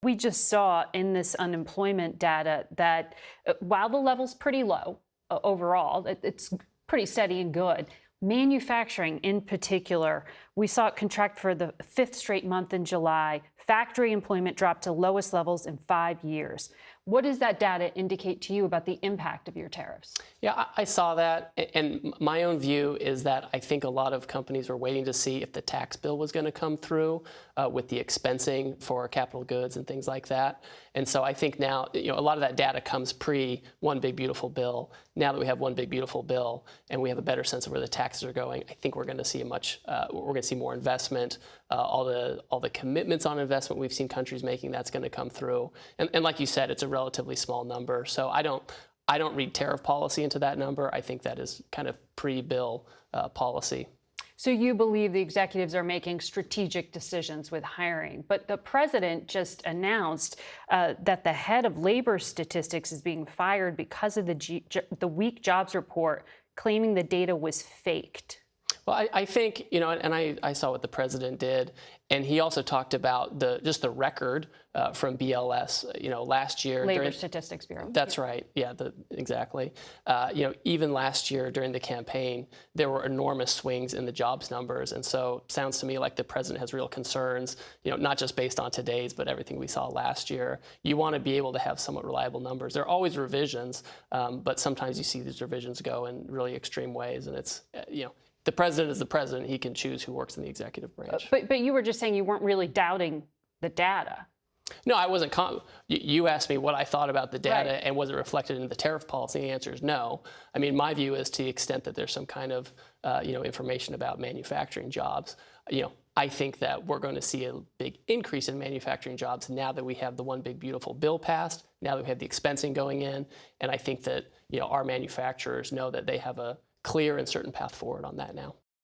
We just saw in this unemployment data that while the level's pretty low overall, it's pretty steady and good. Manufacturing in particular, we saw it contract for the fifth straight month in July. Factory employment dropped to lowest levels in 5 years. What does that data indicate to you about the impact of your tariffs? Yeah, I saw that, and my own view is that I think a lot of companies were waiting to see if the tax bill was going to come through with the expensing for capital goods and things like that. And so I think now, a lot of that data comes pre One Big Beautiful Bill. Now that we have One Big Beautiful Bill and we have a better sense of where the taxes are going, I think we're going to see we're going to see more investment. All the commitments on investment we've seen countries making, that's going to come through. And like you said, it's a relatively small number. So I don't read tariff policy into that number. I think that is kind of pre-bill policy. So you believe the executives are making strategic decisions with hiring, but the president just announced that the head of labor statistics is being fired because of the weak jobs report, claiming the data was faked. Well, I think, and I saw what the president did, and he also talked about just the record from BLS, last year. Labor Statistics Bureau. That's right. Yeah, exactly. Even last year during the campaign, there were enormous swings in the jobs numbers. And so it sounds to me like the president has real concerns, not just based on today's, but everything we saw last year. You want to be able to have somewhat reliable numbers. There are always revisions, but sometimes you see these revisions go in really extreme ways. And it's, the president is the president. He can choose who works in the executive branch. But you were just saying you weren't really doubting the data. No, I wasn't. You asked me what I thought about the data, right, and was it reflected in the tariff policy? The answer is no. I mean, my view is to the extent that there's some kind of information about manufacturing jobs, I think that we're going to see a big increase in manufacturing jobs now that we have the One Big Beautiful Bill passed, now that we have the expensing going in, and I think that our manufacturers know that they have a clear and certain path forward on that now.